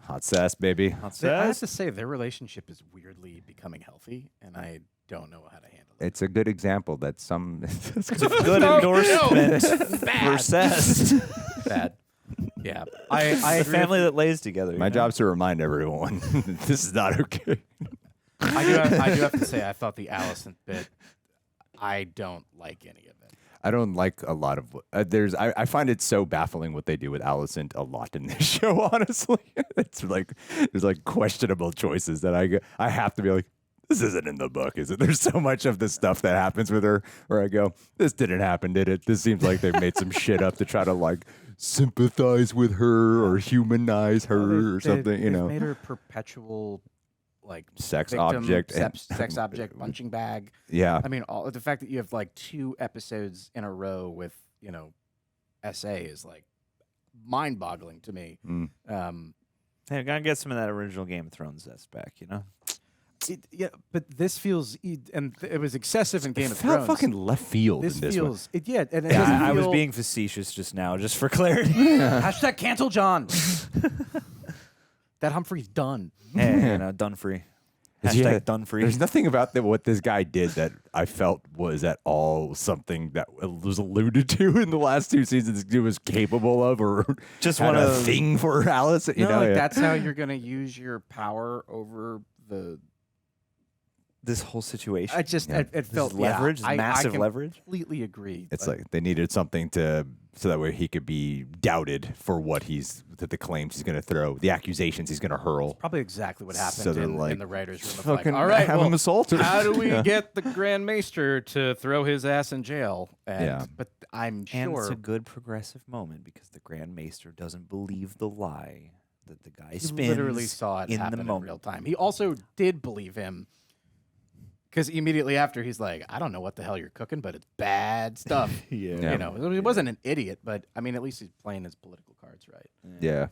baby. Hot I have cest. to say, their relationship is weirdly becoming healthy, and I don't know how to handle it. It's a good example that some. It's a good endorsement for cest. Bad. Yeah, I a family that lays together. My job's to remind everyone this is not okay. I do have to say, I thought the Alicent bit, I don't like any of it. I don't like a lot of I find it so baffling what they do with Alicent a lot in this show. Honestly, it's like there's like questionable choices that I have to be like, this isn't in the book, is it? There's so much of the stuff that happens with her where I go, this didn't happen, did it? This seems like they've made some shit up to try to like sympathize with her or humanize her or something. You know, made her perpetual like sex victim, object, sex object punching bag. Yeah, I mean, the fact that you have like 2 episodes in a row with SA is like mind-boggling to me. Hey, gotta get some of that original Game of Thrones zest back, Yeah, but this feels, and it was excessive in Game of felt Thrones. fucking left field. This in this feels, one. and it doesn't I was feel- being facetious just now, just for clarity. Hashtag cancel John. That Humphrey's done. Hey, Dunfree. Hashtag Dunfree. There's nothing about what this guy did that I felt was at all something that was alluded to in the last 2 seasons he was capable of, or just had one a of thing for Alice. That's how you're going to use your power over this whole situation. It felt leverage, massive I leverage. Completely agree. It's like they needed something so that way he could be doubted for what the claims he's going to throw, the accusations he's going to hurl. Probably exactly what happened So they're in like, the writers' room. Of fucking like, all right, have him assaulted. How do we Yeah. get the Grand Maester to throw his ass in jail? But I'm sure And it's a good progressive moment because the Grand Maester doesn't believe the lie that the guy he spins. literally saw it in happen the in moment. real time. He also did believe him. Because immediately after, he's like, I don't know what the hell you're cooking, but it's bad stuff. Yeah. You know, he wasn't an idiot, but, I mean, at least he's playing his political cards right. Yeah.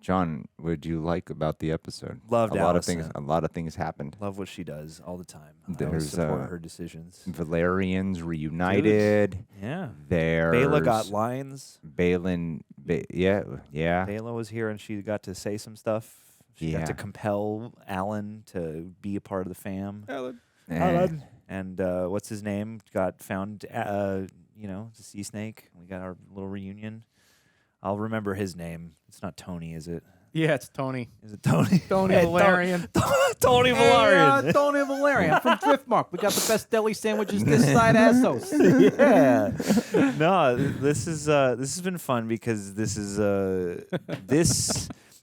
John, what did you like about the episode? Loved a lot of Alicent. things. A lot of things happened. Love what she does all the time. I always There's support her decisions. Velaryons reunited. Yeah. There's Bela got lines. Balin, yeah. Bela was here and she got to say some stuff. She got to compel Alan to be a part of the fam. Alan. And what's his name? Got found, the sea snake. We got our little reunion. I'll remember his name. It's not Tony, is it? Yeah, it's Tony. Is it Tony? Tony Velaryon. Tony Velaryon. Hey, Tony Velaryon from Driftmark. We got the best deli sandwiches this side of Essos. Yeah. No, this has been fun because this is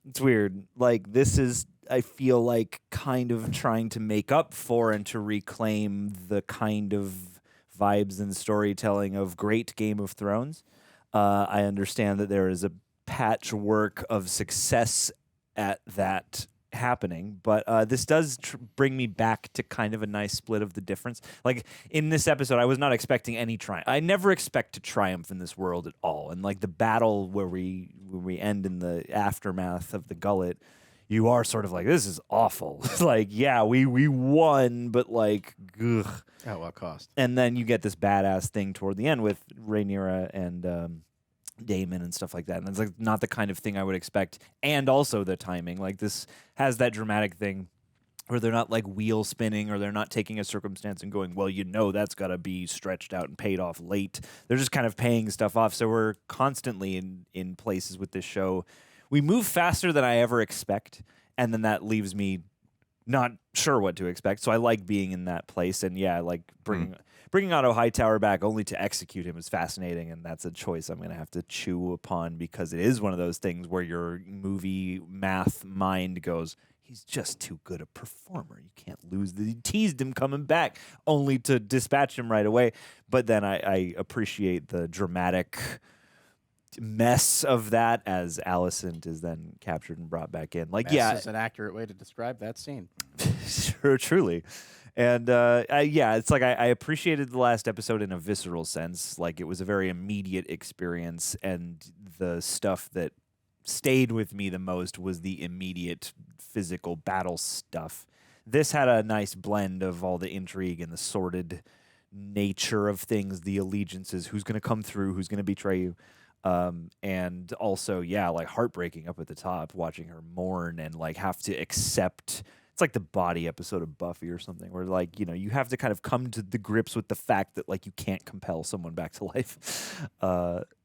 it's weird. Like this is, I feel like, kind of trying to make up for and to reclaim the kind of vibes and storytelling of great Game of Thrones. I understand that there is a patchwork of success at that happening, but this does bring me back to kind of a nice split of the difference. Like in this episode, I was not expecting any triumph. I never expect to triumph in this world at all. And like the battle where we end in the aftermath of the Gullet, you are sort of like, this is awful. Like, yeah, we won, but like, ugh. At what cost? And then you get this badass thing toward the end with Rhaenyra and Daemon and stuff like that. And it's like not the kind of thing I would expect. And also the timing. Like this has that dramatic thing where they're not like wheel spinning, or they're not taking a circumstance and going, well, that's got to be stretched out and paid off late. They're just kind of paying stuff off. So we're constantly in places with this show. We move faster than I ever expect, and then that leaves me not sure what to expect. So I like being in that place, and I like bringing Otto Hightower back only to execute him is fascinating, and that's a choice I'm going to have to chew upon, because it is one of those things where your movie math mind goes, he's just too good a performer. You can't lose. He teased him coming back only to dispatch him right away. But then I appreciate the dramatic mess of that as Alicent is then captured and brought back in. Like, Mess is an accurate way to describe that scene. Sure, truly. And it's like I appreciated the last episode in a visceral sense. Like, it was a very immediate experience, and the stuff that stayed with me the most was the immediate physical battle stuff. This had a nice blend of all the intrigue and the sordid nature of things, the allegiances, who's going to come through, who's going to betray you. And also, like heartbreaking up at the top, watching her mourn and like have to accept. It's like the body episode of Buffy or something, where like, you have to kind of come to the grips with the fact that like you can't compel someone back to life.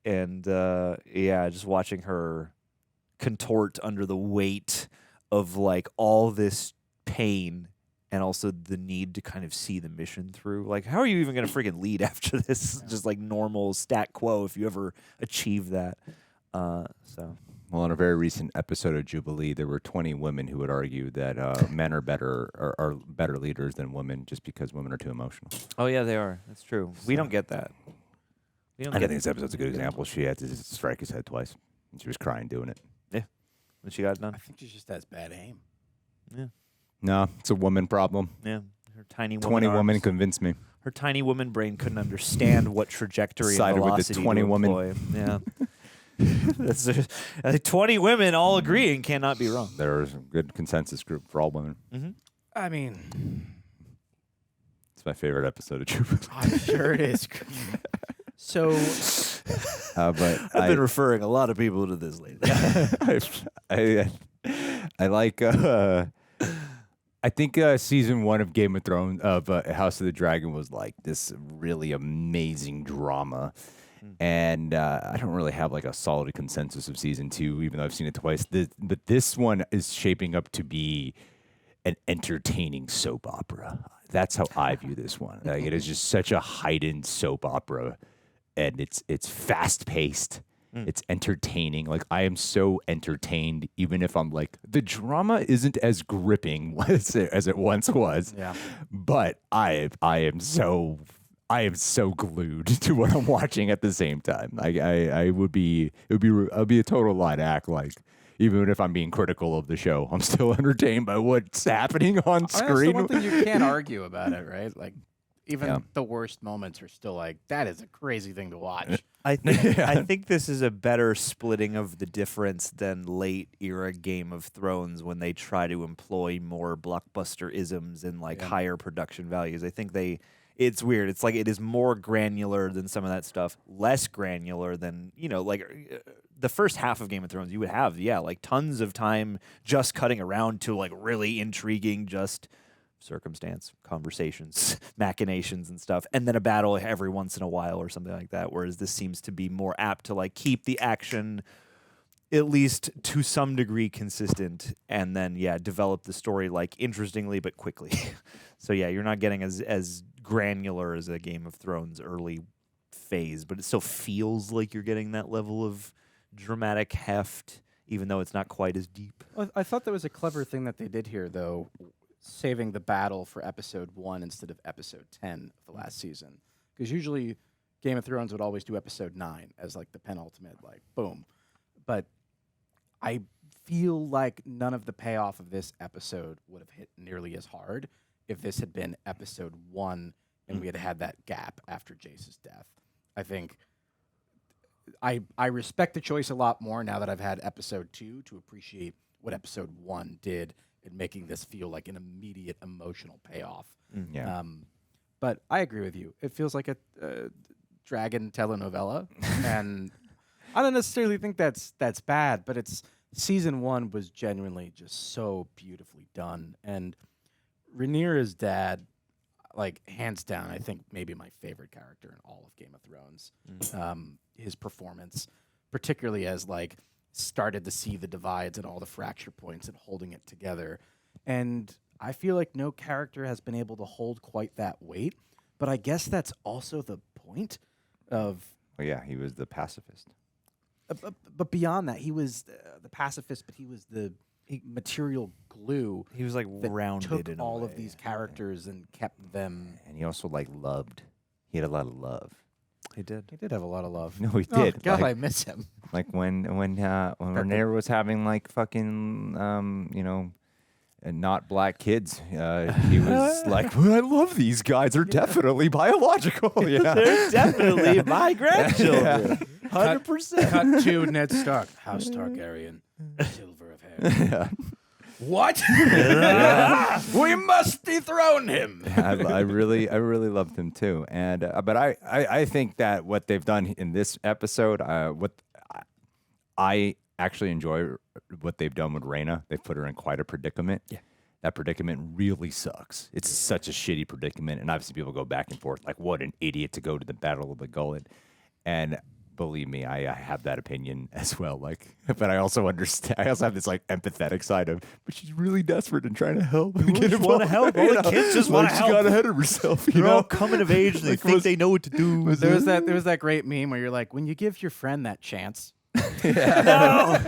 Just watching her contort under the weight of like all this pain, and also the need to kind of see the mission through. Like, how are you even going to freaking lead after this? Just like normal stat quo if you ever achieve that. Well, in a very recent episode of Jubilee, there were 20 women who would argue that men are better leaders than women just because women are too emotional. Oh yeah, they are. That's true. We don't get that. I think this episode's a good example. She had to strike his head twice, and she was crying doing it. Yeah, when she got it done. I think she just has bad aim. Yeah. No, it's a woman problem. Yeah, her tiny woman 20 arms. women convinced me. Her tiny woman brain couldn't understand what trajectory Sided and with velocity the 20 to women. employ. Yeah. That's 20 women all agreeing cannot be wrong. There's a good consensus group for all women. Mm-hmm. I mean, it's my favorite episode of Jubilee. I'm sure it is. So, but I've been referring a lot of people to this lately. I like. I think season 1 of Game of Thrones of House of the Dragon was like this really amazing drama. And I don't really have like a solid consensus of season 2, even though I've seen it twice. But this one is shaping up to be an entertaining soap opera. That's how I view this one. Like, it is just such a heightened soap opera, and it's fast paced. It's entertaining. Like, I am so entertained, even if I'm like, the drama isn't as gripping as it once was. Yeah. But I am so glued to what I'm watching at the same time. It would be a total lie to act like, even if I'm being critical of the show, I'm still entertained by what's happening on screen. That's the one thing you can't argue about it, right? Like, even the worst moments are still like, that is a crazy thing to watch. I think this is a better splitting of the difference than late era Game of Thrones, when they try to employ more blockbuster isms and like higher production values. I think it's weird. It's like it is more granular than some of that stuff, less granular than, like the first half of Game of Thrones, you would have, like tons of time just cutting around to like really intriguing, just circumstance, conversations, machinations and stuff, and then a battle every once in a while or something like that, whereas this seems to be more apt to like keep the action at least to some degree consistent, and then develop the story like interestingly but quickly. So you're not getting as granular as a Game of Thrones early phase, but it still feels like you're getting that level of dramatic heft, even though it's not quite as deep. Well, I thought that was a clever thing that they did here, though, saving the battle for episode 1 instead of episode 10 of the last season. Because usually Game of Thrones would always do episode 9 as like the penultimate, like, boom. But I feel like none of the payoff of this episode would have hit nearly as hard if this had been episode 1 and we had had that gap after Jace's death. I think I respect the choice a lot more now that I've had episode 2 to appreciate what episode 1 did in making this feel like an immediate emotional payoff. But I agree with you. It feels like a dragon telenovela, and I don't necessarily think that's bad, but it's season 1 was genuinely just so beautifully done. And Rhaenyra's dad, like hands down, I think maybe my favorite character in all of Game of Thrones. His performance, particularly as like started to see the divides and all the fracture points and holding it together. And I feel like no character has been able to hold quite that weight. But I guess that's also the point of. Well, yeah, he was the pacifist. But beyond that, he was the pacifist, but he was the material glue. He was like rounded took in all of these characters and kept them. And he also like loved. He had a lot of love. He did. He did have a lot of love. No, he did. Oh, God, like, I miss him. Like when Rhaenyra was having like fucking and not black kids, he was like, well, I love these guys. They're definitely biological. Yeah, they're definitely my grandchildren. 100%. Cut to Ned Stark, House Targaryen, silver of hair. Yeah. What? We must dethrone him. I really loved him too, and but I think that what they've done in this episode, what I actually enjoy what they've done with Rhaena. They've put her in quite a predicament. Yeah. That predicament really sucks. It's such a shitty predicament, and obviously people go back and forth like, what an idiot to go to the Battle of the Gullet, and believe me, I have that opinion as well. Like, but I also understand. I also have this like empathetic side of, but she's really desperate and trying to help. They just want to help. All the kids just want to help. She got ahead of herself. They're all coming of age and they think they know what to do. There was that great meme where you're like, when you give your friend that chance. No.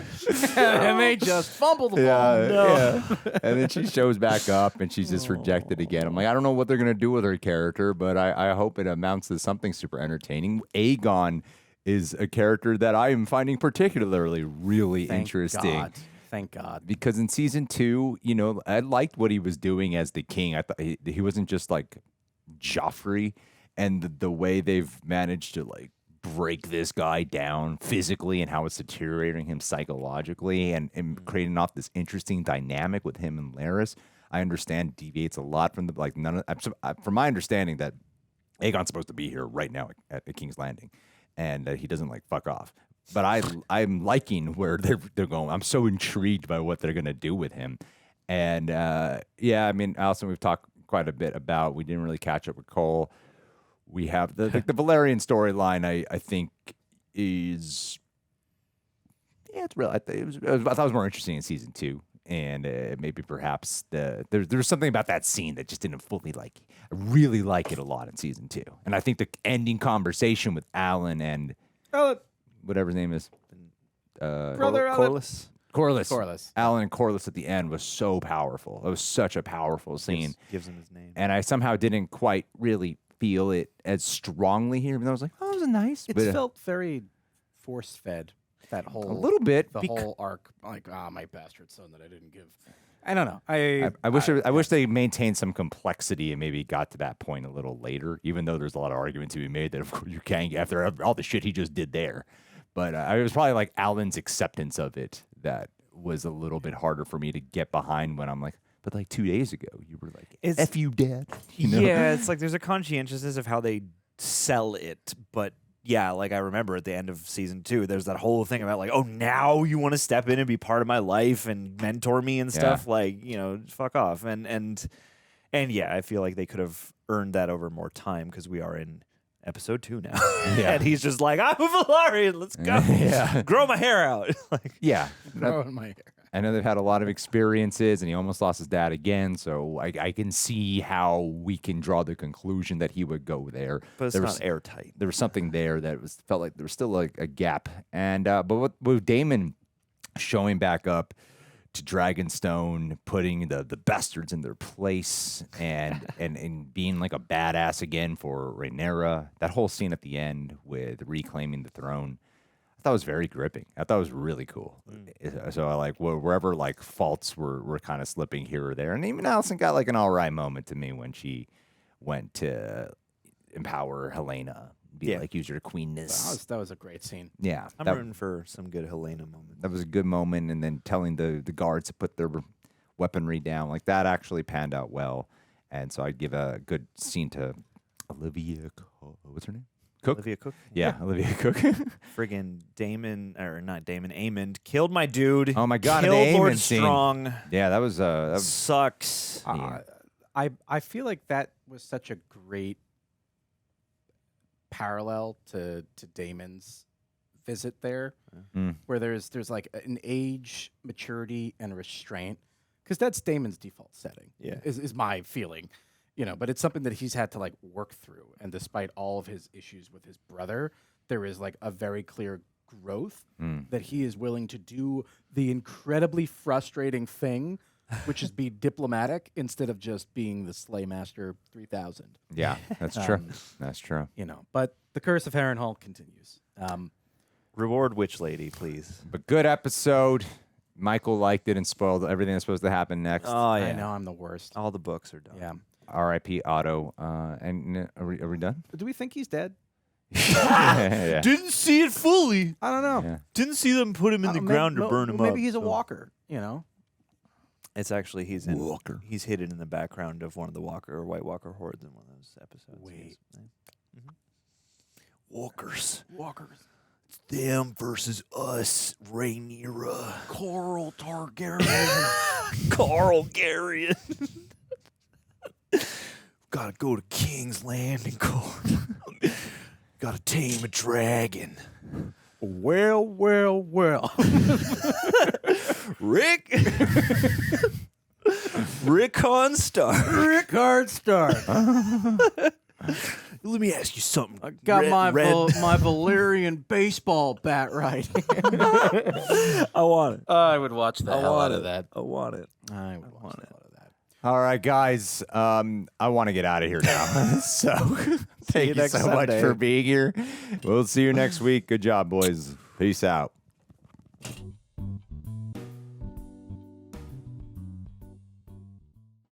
And they just fumble the ball. Yeah. And then she shows back up and she's just rejected again. I'm like, I don't know what they're gonna do with her character, but I hope it amounts to something super entertaining. Aegon is a character that I am finding particularly really interesting. Thank God. Because in season 2, I liked what he was doing as the king. I thought he wasn't just like Joffrey, and the way they've managed to like break this guy down physically and how it's deteriorating him psychologically and creating off this interesting dynamic with him and Larys. I understand deviates a lot from from my understanding that Aegon's supposed to be here right now at the King's Landing, and he doesn't like fuck off. But I'm liking where they're going. I'm so intrigued by what they're gonna do with him. And I mean, Allison, we've talked quite a bit about. We didn't really catch up with Cole. We have the Velaryon storyline. I think is it's real. I thought it was more interesting in season 2, and maybe perhaps there's something about that scene that just didn't fully like. I really like it a lot in season 2, and I think the ending conversation with Alan and whatever his name is, Brother Corlys. Alan and Corlys at the end was so powerful. It was such a powerful scene. Gives him his name, and I somehow didn't quite really feel it as strongly here. But I was like, oh, it was nice. It felt very force-fed, that whole... A little bit. The whole arc. Like, my bastard son that I didn't give. I don't know. I wish they maintained some complexity and maybe got to that point a little later, even though there's a lot of arguments to be made that, of course, you can't after all the shit he just did there. But it was probably like Alan's acceptance of it that was a little bit harder for me to get behind when I'm like, but like 2 days ago, you were like, F you, Dad. Yeah, it's like there's a conscientiousness of how they sell it. But yeah, like I remember at the end of season 2, there's that whole thing about like, oh, now you want to step in and be part of my life and mentor me and stuff. Like, fuck off. And yeah, I feel like they could have earned that over more time because we are in episode 2 now. Yeah. And he's just like, I'm a Velaryon, let's go. Yeah. Grow my hair out. Like, yeah. Growing my hair. I know they've had a lot of experiences, and he almost lost his dad again, so I can see how we can draw the conclusion that he would go there. But it's not airtight. There was something there that felt like there was still a gap. And but with Daemon showing back up to Dragonstone, putting the bastards in their place, and being like a badass again for Rhaenyra, that whole scene at the end with reclaiming the throne, I thought it was very gripping. I thought it was really cool. So I like wherever like faults were kind of slipping here or there, and even Alicent got like an all right moment to me when she went to empower Helena, like use your queenness. That was a great scene. Yeah, I'm rooting for some good Helena moments. That was a good moment, and then telling the guards to put their weaponry down, like that actually panned out well. And so I'd give a good scene to Olivia. What's her name? Cooke? Olivia Cooke? Yeah, Olivia Cooke. Friggin' Aemond killed my dude. Oh my God, killed the Lord Aemond scene. Strong. Yeah, that was sucks. I feel like that was such a great parallel to Daemon's visit there, where there's like an age, maturity, and restraint, because that's Daemon's default setting. Yeah. is my feeling, but it's something that he's had to like work through, and despite all of his issues with his brother, there is like a very clear growth that he is willing to do the incredibly frustrating thing, which is be diplomatic instead of just being the Slaymaster 3000. Yeah, that's true. That's true. But the Curse of Harrenhal continues. Reward Witch Lady, please. But good episode. Michael liked it and spoiled everything that's supposed to happen next. Oh, yeah. I know I'm the worst. All the books are done. Yeah. R.I.P. Otto. And are we done? Do we think he's dead? Yeah. Didn't see it fully. I don't know. Yeah. Didn't see them put him in the ground to burn him up. Maybe he's a so. walker, It's actually he's hidden in the background of one of the Walker or White Walker hordes in one of those episodes. Wait. Walkers. It's them versus us, Rhaenyra. Carl Targaryen. Carl Targaryen. Gotta go to King's Landing. Gotta tame a dragon. Well. Rick Hard Stark. Let me ask you something. I got my Velaryon baseball bat right. I want it. I would watch the hell out of that. I want it. I would watch the hell out of that. All right, guys. I want to get out of here now. So thank you next so much Sunday. for being here. We'll see you next week. Good job, boys. Peace out.